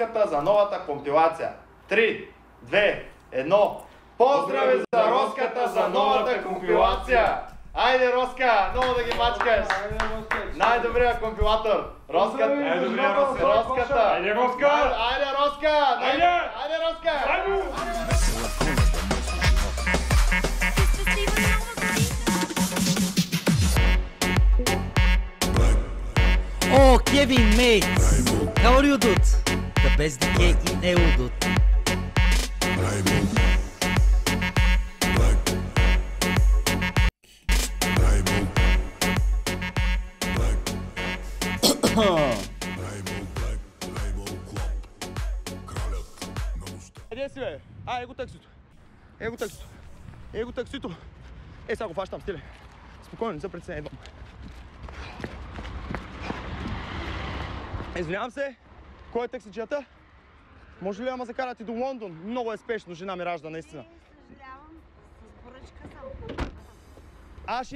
За новата компилация. 3, 2, 1. Поздрави за Роската за новата компилация! Айде, Роска, много да ги мачкаш! Най-добрият компилатор! Роската! Най-добрият Роската! Айде, Роска! Айде, Роска! Айде, Роска! Oh, Kevin, mate! How are you, dude? The best DK in EU, dude. Къде си, бе? Его таксито. Его таксито. Его таксито. Сега го фащам, стиле. Спокойно, не се притесняй, идвам. Извинявам се, кой е таксиджията? Може ли да ме закарате до Лондон? Много е спешно, жена ми ражда, наистина. Съжалявам, с поръчка съм. Аз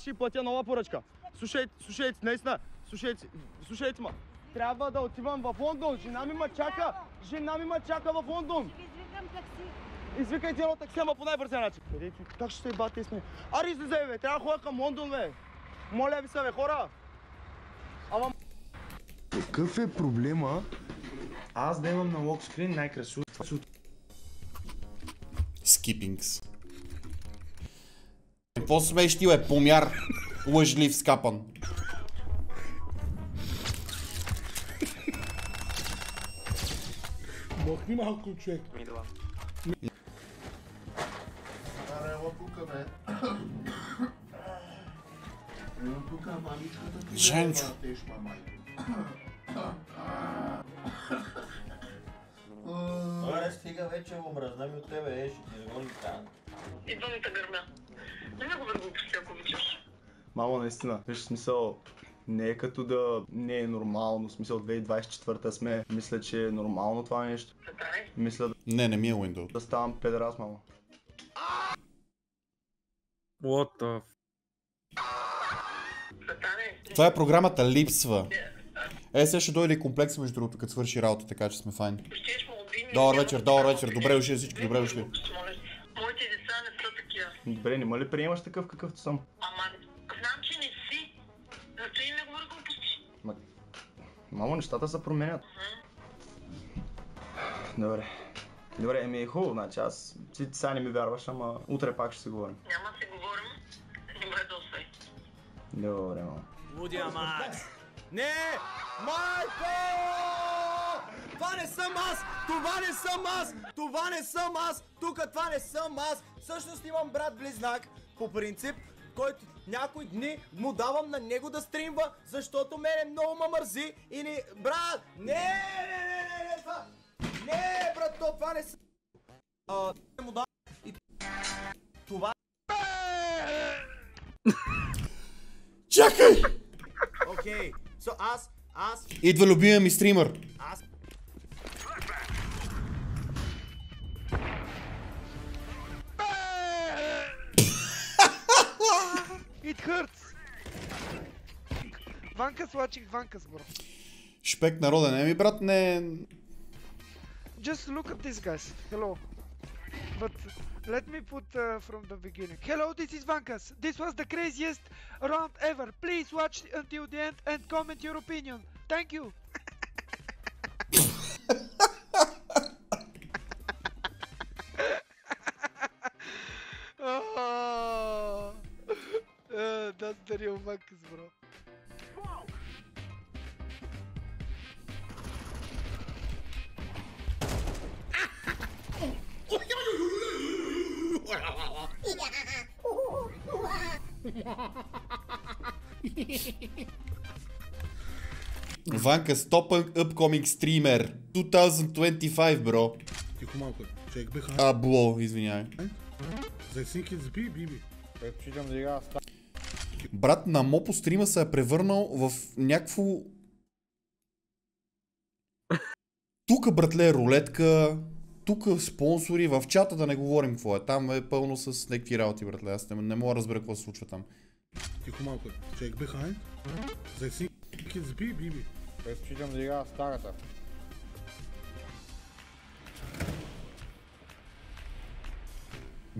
ще й платя нова поръчка. Слушайте, наистина, слушайте ме. Трябва да отивам в Лондон, жена ми ме чака в Лондон. Ще извикам такси. Извикайте едно такси, ама по най-бързия начин. Как ще се бате сме? Аре, излезай, бе, трябва да ходя към Лондон, бе. Моля ви се, бе, хора. Ама... Какъв е проблема аз да имам на локскрин най-красиво? Скипингс. Какво смееш ти, бе? Помяр. Лъжлив, скапан. Махни малко, човек. Женчо. Добре, стига вече, омръзна ми от тебе, ще ти изгони стана. Идва ми те гърмя. Не ме говори глупости, ако обичаш. Мамо, наистина, виж, смисъл, не е като да не е нормално, в смисъл 2024 сме, мисля, че е нормално това нещо. Сатане? Мисля Не ми е Windows. да ставам педерас, мамо. What the... Сатане? Това е програмата Липсва. Сега ще дойде и комплекс между другото, като свърши работа, така че сме файни. Пощиеш молодини. Добър вечер, добре дошли всички, добре дошли. Моите деца не са такива. Добре, не ма ли приемаш такъв какъвто съм? Ама, знам, че не си. Зато и не говори глупости. Мамо, нещата се променят. Добре, ми е хубаво, значи аз ти сега не ми вярваш, ама утре пак ще си говорим. Няма да си говорим. Добре, досай. Добре, мамо. Лудия мать! Не! Майко! Това не съм аз! Това не съм аз! Това не съм аз! Тук това не съм аз! Всъщност имам брат-близнак, по принцип, който някои дни му давам на него да стримва, защото мене много ме мързи и ни... Брат! Не! Това... Не, брат, това не съм... му давам и... Това... Чакай! Окей, аз... Идва любимия ми стример. Аз... It hurts! Vankas watching Vankas, bro. Шпек народен, ми брат, не... Just look at this, guys. Hello. But let me put from the beginning. Hello, this is Vankas. This was the craziest round ever. Please watch until the end and comment your opinion. Thank you. Oh, that's the real Vankas, bro. Ванка, стоп upcoming streamer 2025, бро. Тихо малко, човек беха. Абло, извинявай. I think it's B, BB. Предпочитам да играя с Брат, на Мопо стрима се е превърнал в някакво... Тука, братле, рулетка, тука спонсори, в чата да не говорим какво е. Там е пълно с някакви работи, братле. Аз не мога да разбера какво се случва там. Тихо малко, човек behind. I think it's B, BB. Предпочитам да играя с старата.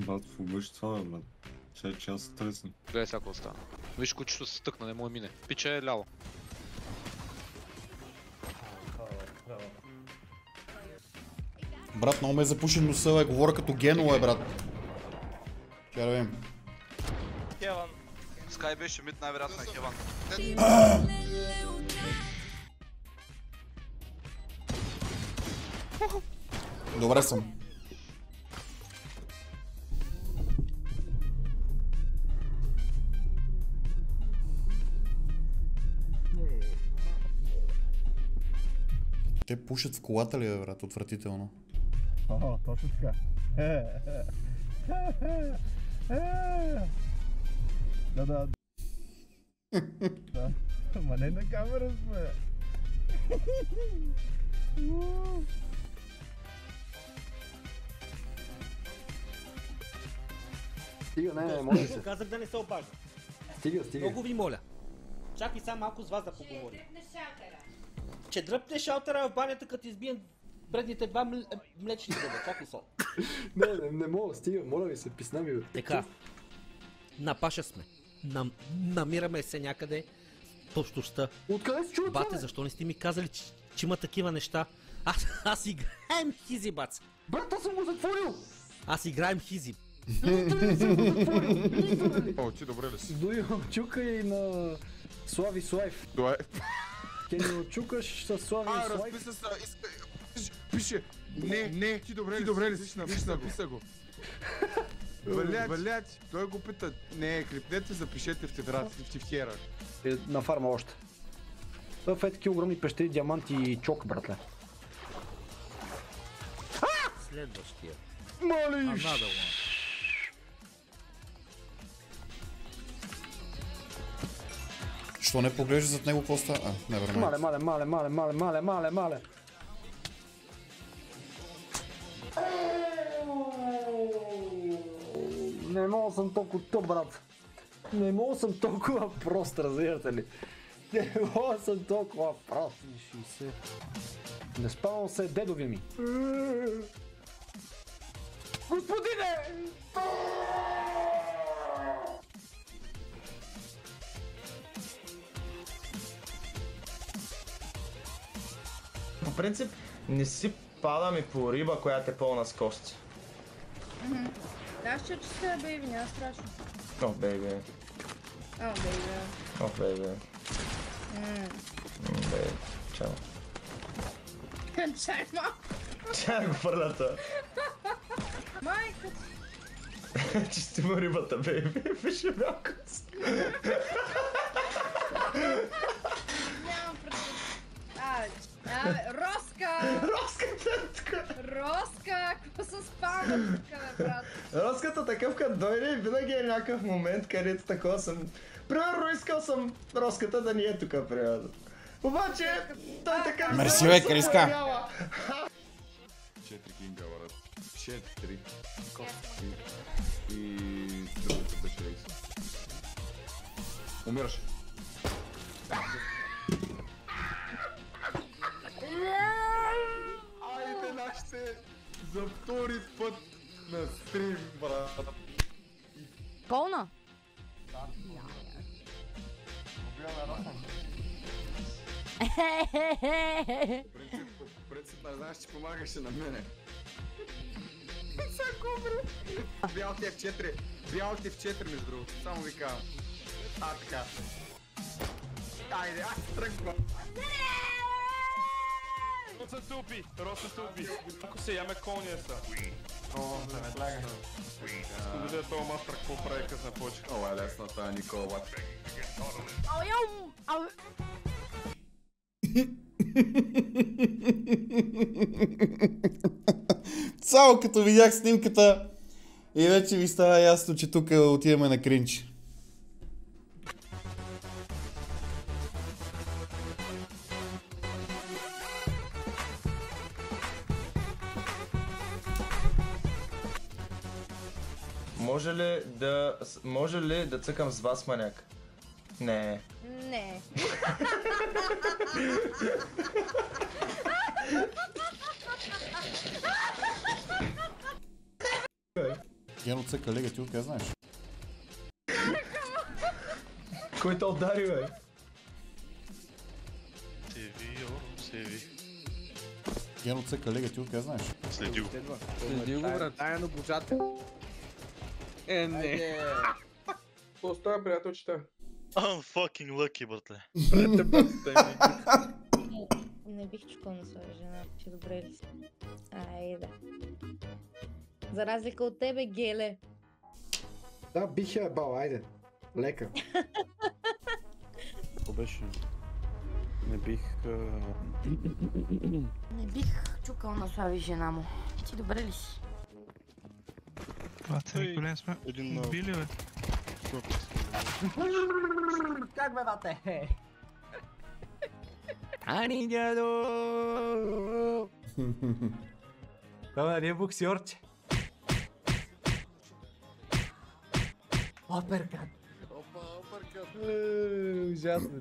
Брат, в обеща това е, брат. Че аз се тресна. Гледай сега какво става. Виж, кучето се стъкна, не му е мине. Пича е ляво. Брат, много ме е запушен носа, бе. Говоря като Генуа, брат. Чай да видим. Хеван. Скай беше мид, най-вероятно е Хеван. Добре съм. Те пушат в колата ли, бе, брат? Отвратително. О, точно така. Да. Да. Ма не на камера сме. Стига, не, може се. Казах да не се обажда. Стига. Много ви моля. Чакай сега малко с вас да поговорим. Че дръпне шалтера в банята, като избием предните два млечни зъба. Чакай сол. Не мога, стига, моля ви се, писна ми, бе. Така. На паша сме. Намираме се някъде в общността. Откъде се чува това, Бате, защо не сте ми казали, че има такива неща? Аз играем хизи, бац. Брат, аз съм го затворил! Аз играем хизи. О, ти добре ли си? Дойо, чукай на Слави Слайв. Добре. Кенио, чукаш с Слави Слайв. Разписа се, пише. Не, ти добре ли си? Написа го. Блядь, той го пита. Не, клипнете, запишете в тетрадь, в тефтера. На фарма още. Това е такива огромни пещери, диаманти и чок, братле. Следващия. Малиш! Що не поглежда зад него какво става? Не, време. Мале. Не мога съм толкова тъп, брат. Не мога съм толкова прост, разбирате ли? Не мога съм толкова прост. 60. Не спавам се дедови ми. Господине! По принцип, не си падам и по риба, която е пълна с кости. Да, ще чета, бейби, няма страшно. О, бейби. О, бейби. Бейби. Чао. Чай, малко. Чай го фърлята. Майка. Чисти му рибата, бейби. Пише малко. Нямам предвид. Роска! Роска, какво се спамва тук, бе, брат? Роската такъв като дойде, винаги е някакъв момент, където такова съм... Примерно искал съм Роската да ни е тук, примерно. Обаче, той така... Мерси, бе, Криска! 4 кинга, брат. 4. И другата беше рейс. Умираш. Айде нашите за втори път на стрим, брат. Колна? По принцип, не знаеш, че помагаше на мене. Са кобра. Бял ти в 4 между другото, само ви казвам. Така. Айде, аз тръгвам. Роса се уби. Ако се яме колния са. О, да не длага. Видя е това мастър, какво прави къс на почка. Ова е лесна тая Никола. Само като видях снимката и вече ви става ясно, че тук отиваме на кринч. Може ли да цъкам с вас, маняк? Не. Не. Гено, цъка лега, ти откъде знаеш? Кой те удари, бе? Гено цъка лега, ти откъде знаеш? Следи го. Следи го, брат. Тайно божател. Не. Оставя приятелчета. I'm fucking lucky, братле. Не бих чукал на своя жена, че добре ли си? Айде. За разлика от тебе, Геле. Да, бих я бал, айде. Лека. Какво беше? Не бих... Не бих чукал на Слави жена му. Ти добре ли си? Бате, голем сме. Били, бе. Как бе, бате? Ани, дядо! Това не е боксерче. Оперкат. Опа, оперкат. Ужасно.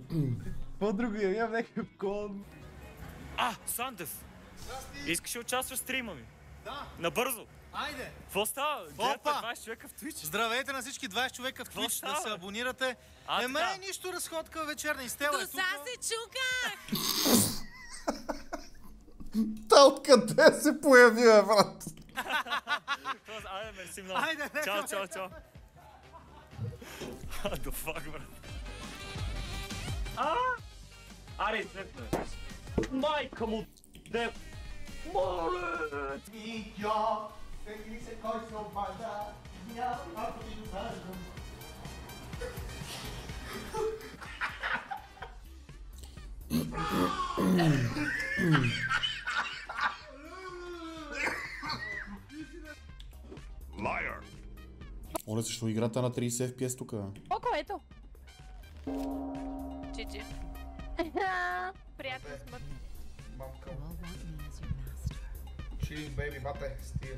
По-друго имам някакъв кон. Сандев! Искаш да участваш в стрима ми? Да! Набързо! Айде! Какво става? Гледате 20 човека в Twitch? Здравейте на всички 20 човека в Twitch, да се абонирате. Ема нищо разходка вечерна изтела е тук. се чуках! Та откъде се появи, бе, брат? Айде, мерси много. Айде, чао. The fuck, брат. Аре, излезме. Майка му, де... Моля! Оле, защо играта на 30 FPS тук? Око, ето. Чичи. Приятно смърт. Мамка. Chilling baby, бате, стига.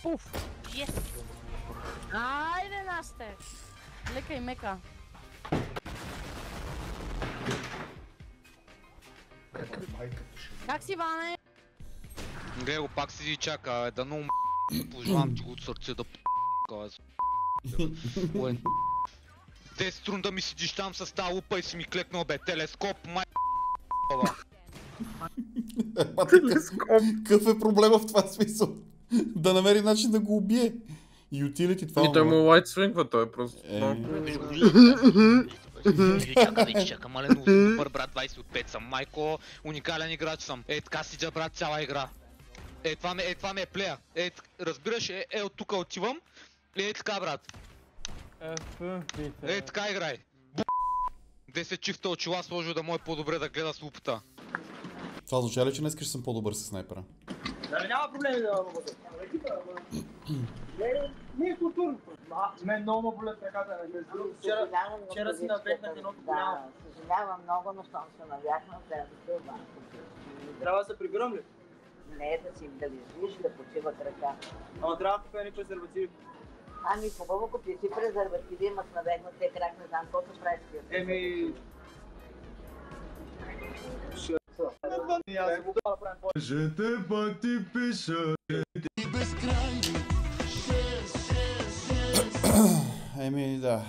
Уф! Yes! Айде, Насте! Лека и мека. Как си, Ване? Гледай го, пак седи и чака, да много пожелавам ти го от сърце да Те струн да ми седиш там с тази лупа и си ми клекнал, бе, телескоп, май... Какъв е проблема в това смисъл? Да намери начин да го убие. И утилити това... И той му лайт свингва, той е просто... Чакам, мале, много супер, брат, 20 от 5 съм, майко, уникален играч съм. Е, така сидя, брат, цяла игра. Това ме е плея. Разбираш, от тук отивам. Така, брат. Така играй. 10 чифта очила сложил да му е по-добре да гледа с лупата. Това означава ли, че не искаш съм по-добър с снайпера? Няма проблеми да го Не е културно. Мен много ме болят краката. Вчера си навехнах едното голямо. Съжалявам много, но щом се навяхна, трябва да се обача. Трябва да се прибирам ли? Не, да си да лежиш, да почива крака. Ама трябва да купя едни презервативи. Ами хубаво, купи си презервативи, имат навехнатия крак, не знам какво се прави с тия. Еми... Жете пъти пиша. Еми да.